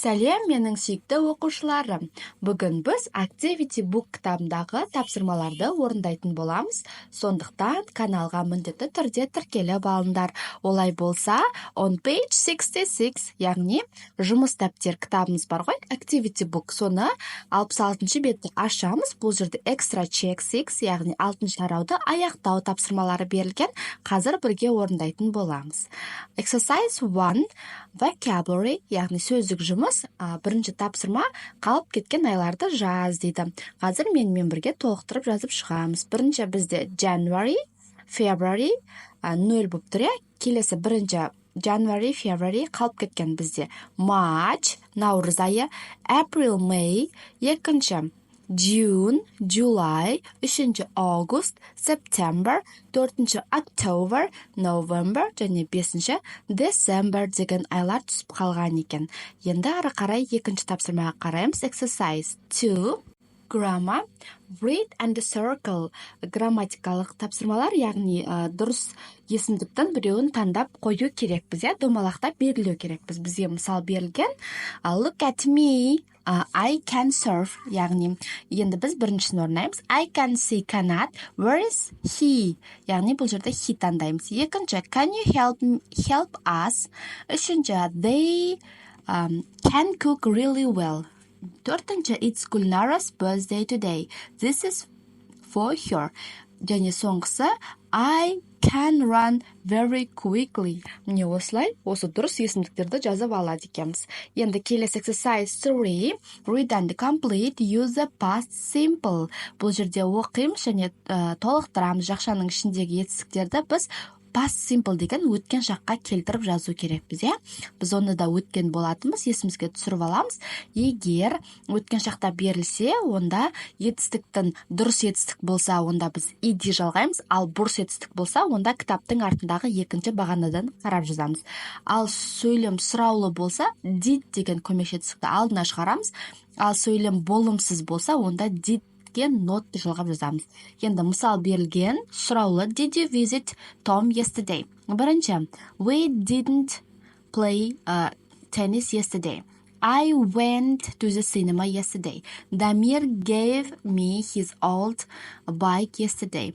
Сәлем, менің сүйікті оқушыларым. Бүгін біз Activity Book кітабындағы тапсырмаларды орындайтын боламыз. Сондықтан каналға міндетті түрде тіркеліп алыңдар. Олай болса, on page 66, яғни жұмыс дәптер кітабымыз бар ғой, Activity Book. Соны 66 бетті ашамыз. Бұл жерде extra check 6, яғни 6 тарауды аяқтау тапсырмалары берілген. Қазір бірге орындайтын боламыз. Exercise 1, vocabulary, яғни сөздік жұмыс. Бірінші тапсырма қалып кеткен айларды жаз дейді. Қазір менімен бірге толықтырып жазып шығамыз. Бірінші бізде January, February 0 болып тұр. Келесі бірінші January, February қалып кеткен бізде March, наурыз айы, April, May, екінші June, July, үшінші August, September, төртінші October, November және бесінші December деген айлар түсіп қалған екен. Енді ары қарай екінші тапсырмаға қараймыз. Exercise 2, grammar, read and circle. Грамматикалық тапсырмалар, яғни дұрыс есімдіктің біреуін таңдап қою керекпіз, домалақтап белгілеу керекпіз. Бізге мысал берілген. Look at me, I can surf, яғни енді біз біріншісін орындаймыз. I can see Канат, where is he? Яғни бұл жерде he таңдаймыз. Екінші, can you help us? Үшінші, they can cook really well. Төртінші, it's Gulnara's birthday today. This is for her. Және соңғысы, I can run very quickly. Міне осылай, осы дұрыс есімдіктерді жазып алады екенбіз. Енді келесі exercise 3, read and complete, use the past simple. Бұл жерде оқимыз және толықтырамыз. Жақшаның ішіндегі етістіктерді біз past simple деген өткен шаққа келтіріп жазу керекпіз, Біз оны да өткен болатынбыз, есімізге түсіріп аламыз. Егер өткен шақта берілсе, онда етістіктің дұрыс етістік болса, онда біз ed жалғаймыз, ал бұрыс етістік болса, онда кітаптың артындағы екінші бағанадан қарап жазамыз. Ал сөйлем сұраулы болса, did деген көмекші етістікті алдына шығарамыз. Ал сөйлем болымсыз болса, онда did нотты жалғап жазамыз. Енді мысал берілген, сұраулы, did you visit Tom yesterday? Бірінші, we didn't play tennis yesterday. I went to the cinema yesterday. Damir gave me his old bike yesterday.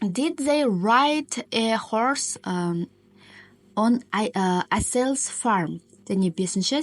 Did they ride a horse on Asel's farm? Және бесінші,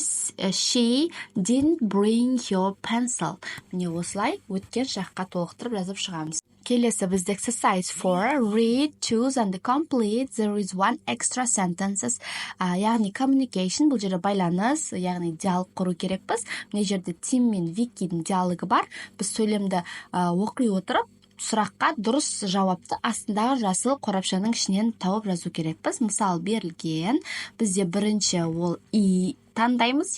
she didn't bring your pencil. Міне осылай өткен шаққа толықтырып жазып шығамыз. Келесі бізде exercise 4, read, choose and complete. There is one extra sentences. Яғни communication, бұл жерде байланыс, яғни диалог құру керекпіз. Міне жерде Тим мен Викидің диалогы бар. Біз сөйлемді оқи отырып, сұраққа дұрыс жауапты астындағы жасыл қорапшаның ішінен тауып жазу керекпіз. Мысал берілген, бізде бірінші ол и таңдаймыз,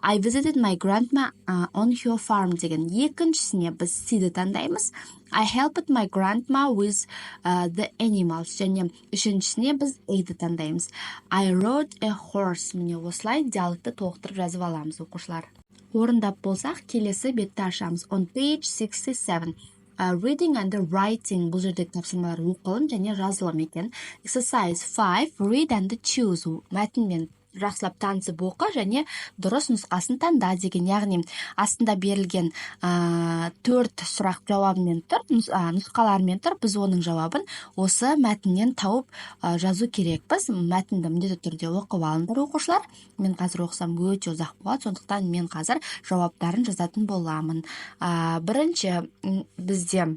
I visited my grandma on her farm деген. Екіншісіне біз сиді таңдаймыз. I helped my grandma with the animals. Және үшіншісіне біз айды таңдаймыз. I rode a horse. Міне осылай диалогты толықтырып жазып аламыз, оқушылар. Орындап болсақ, келесі бетті ашамыз. On page 67. Reading and writing, бұл жердегі тапсырмалар оқылым және жазылым екен. Exercise 5, read and choose. Мәтінмен жақсылап танысып оқы және дұрыс нұсқасын таңда деген. Яғни астында берілген 4 сұрақ жауабымен тұр, нұсқалармен тұр. Біз оның жауабын осы мәтіннен тауып жазу керекпіз. Мәтінді міндетті түрде оқып алыңдар, оқушылар. Мен қазір оқысам өте ұзақ болады, сондықтан мен қазір жауаптарын жазатын боламын. Бірінші бізде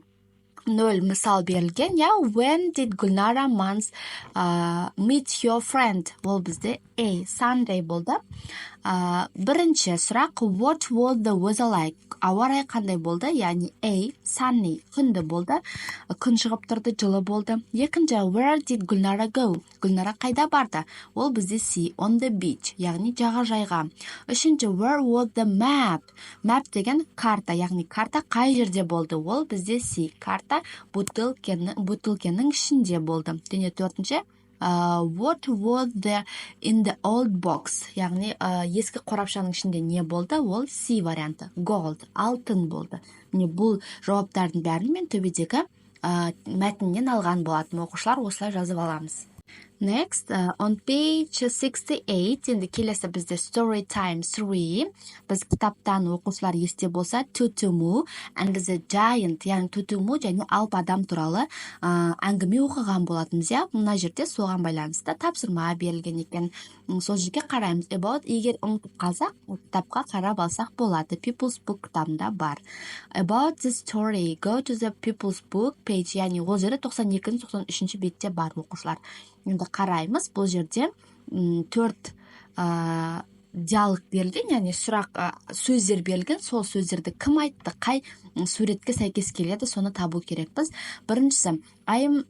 0 мысал берілген, when did Gulnara once meet your friend? Ол бізде A, Sunday болды. Бірінші сұрақ, what was the weather like? Ауа райы қандай болды? Яғни A, sunny, күнді болды. Күн шығып тұрды, жылы болды. Екінші, where did Gulnara go? Gulnara қайда барды? Ол бізде C, on the beach, яғни жағажайға. Үшінші, where was the map? Map деген карта, яғни карта қай жерде болды? Ол бізде C, карта бутылкенің ішінде болды. Және төртінші, what was there in the old box? Яғни ескі қорапшаның ішінде не болды? Ол C варианты, gold, алтын болды. Міне бұл жауаптардың бәрін мен төбедегі мәтіннен алған болатын, оқушылар осылай жазып аламыз. Next, on page 68, енді келесі бізде story time 3. Біз кітаптан оқушылар есте болса, Tutumu and the Giant, яғни Tutumu және алып адам туралы әңгіме оқыған болатынбыз, иә. Мына жерде соған байланысты тапсырма берілген екен. Сол жерге қараймыз. About, егер ұмытып қалсақ, кітапқа қарап алсақ болады. People's Book кітабында бар. About the story, go to the People's Book page, яғни ол жерде 92-93 бетте бар оқушылар. Енді қараймыз, бұл жерде 4 диалог берілген, яғни сұрақ сөздер берілген, сол сөздерді кім айтты, қай суретке сәйкес келеді, соны табу керекпіз. Біріншісі, I'm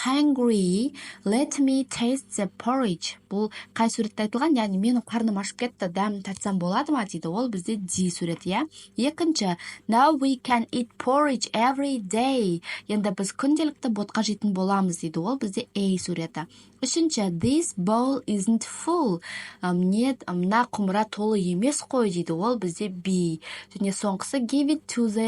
hungry, let me taste the porridge. Бұл қай суретте айтылған, яғни менің қарным ашып кетті, дәмін татсам болады ма дейді, ол бізде D суреті, иә. Екінші, now we can eat porridge every day. Енді біз күнделікті ботқа жейтін боламыз дейді, ол бізде A суреті. Үшінші, this bowl isn't full. Мына құмыра толы емес қой дейді, ол бізде B. Және соңғысы, give it to the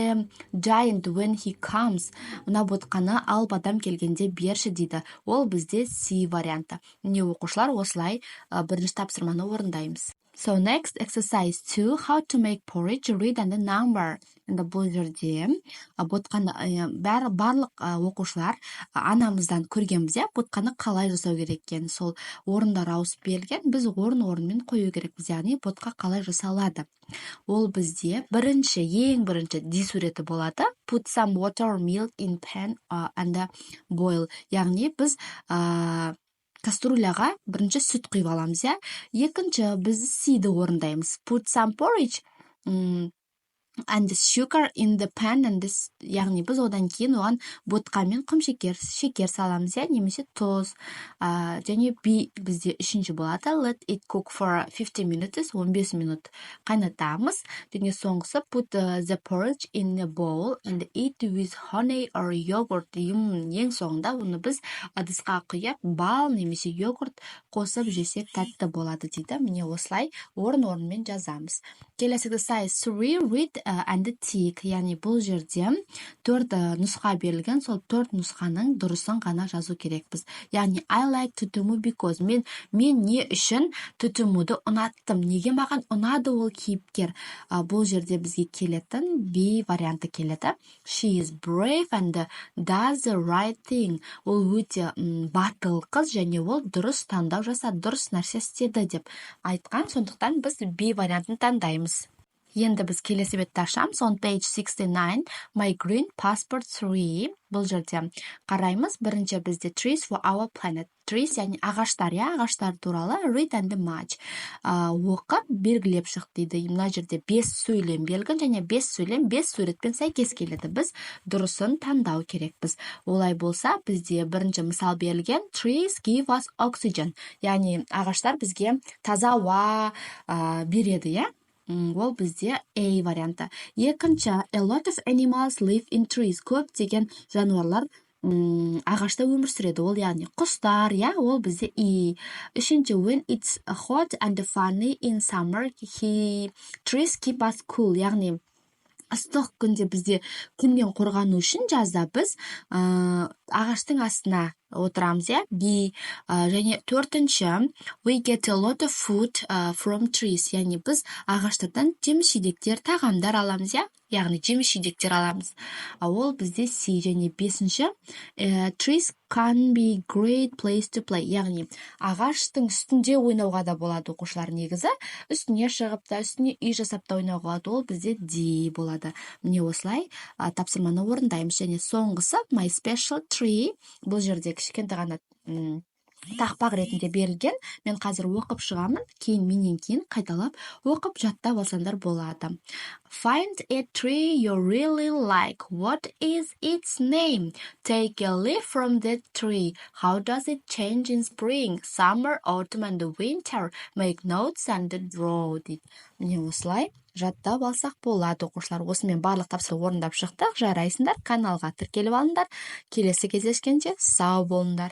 giant when he comes. Мына ботқаны алып адам келгенде берші дейді, ол бізде C варианты. Міне оқушылар осылай бірінші тапсырманы орындаймыз. So next, exercise 2, how to make porridge, read and the number. Енді бұл жерде ботқаны барлық оқушылар анамыздан көргенбіз, ботқаны қалай жасау керек екен. Сол орындар ауысып берілген, біз орын-орынмен қою керекпіз, яғни ботқа қалай жасалады. Ол бізде ең бірінші D суреті болады. Put some water or milk in pan and boil. Яғни біз кастрюляға бірінші сүт құйып аламыз, иә. Екінші біз C-ді орындаймыз. Put some porridge and sugar in the pan and this, яғни біз одан кейін оған ботқа мен шекер саламыз, иә, немесе тұз. Және B бізде үшінші болады. Let it cook for 50 minutes, 15 минут қайнатамыз. Және соңғысы, put the porridge in a bowl and eat with honey or yogurt. Ең соңында оны біз ыдысқа құйып, бал немесе йогурт қосып жесек тәтті болады дейді. Міне осылай орын-орынмен жазамыз. Келесі exercise 3, read and tick, яғни бұл жерде 4 нұсқа берілген, сол 4 нұсқаның дұрысын ғана жазу керекпіз. Яғни I like Tutumu because мен не үшін Tutumуды ұнаттым, неге маған ұнады ол кейіпкер. Бұл жерде бізге келетін B варианты келеді. She is brave and does the right thing. Ол өте батыл қыз және ол дұрыс таңдау жасады, дұрыс нәрсе істеді деп айтқан, сондықтан біз B вариантын таңдаймыз. Енді біз келесі бетті ашамыз. On page 69, my green passport 3. Бұл жерде қараймыз. Бірінші бізде trees for our planet. Trees, яғни ағаштар, ағаштар туралы read and match. Оқып, белгілеп шық дейді. Мына жерде 5 сөйлем берілген және 5 сөйлем 5 суретпен сәйкес келеді. Біз дұрысын таңдау керекпіз. Олай болса, бізде бірінші мысал берілген. Trees give us oxygen. Яғни ағаштар бізге таза ауа береді, иә. Ол бізде A варианты. Екінші, a lot of animals live in trees. Көп деген жануарлар ағашта өмір сүреді. Ол яғни құстар, ол бізде E. Үшінші, when it's hot and funny in summer, trees keep us cool. Яғни ыстық күнде бізде күннен қорғану үшін жазда біз ағаштың астына отырамыз, B. Және төртінші, we get a lot of food from trees. Яғни біз ағаштардан жеміс-жидектер, тағамдар аламыз, яғни жеміс-жидектер аламыз. Ол бізде C. Және бесінші, trees can be great place to play. Яғни ағаштың үстінде ойнауға да болады оқушылар негізі. Үстіне шығып та, үстіне үй жасап та ойнауға болады. Ол бізде D болады. Міне осылай тапсырманы орындаймыз. Және соңғысы, my special tree. Бұл жерде кішкентай ғана тақпақ ретінде берілген. Мен қазір оқып шығамын, менен кейін қайталап оқып жаттап алсаңдар болады. Find a tree you really like. What is its name? Take a leaf from that tree. How does it change in spring, summer, autumn and winter? Make notes and draw. Міне осылай жаттап алсақ болады оқушылар. Осымен барлық тапсырма орындап шықтық. Жарайсыңдар, каналға тіркеліп алыңдар. Келесі кездескенше сау болыңдар.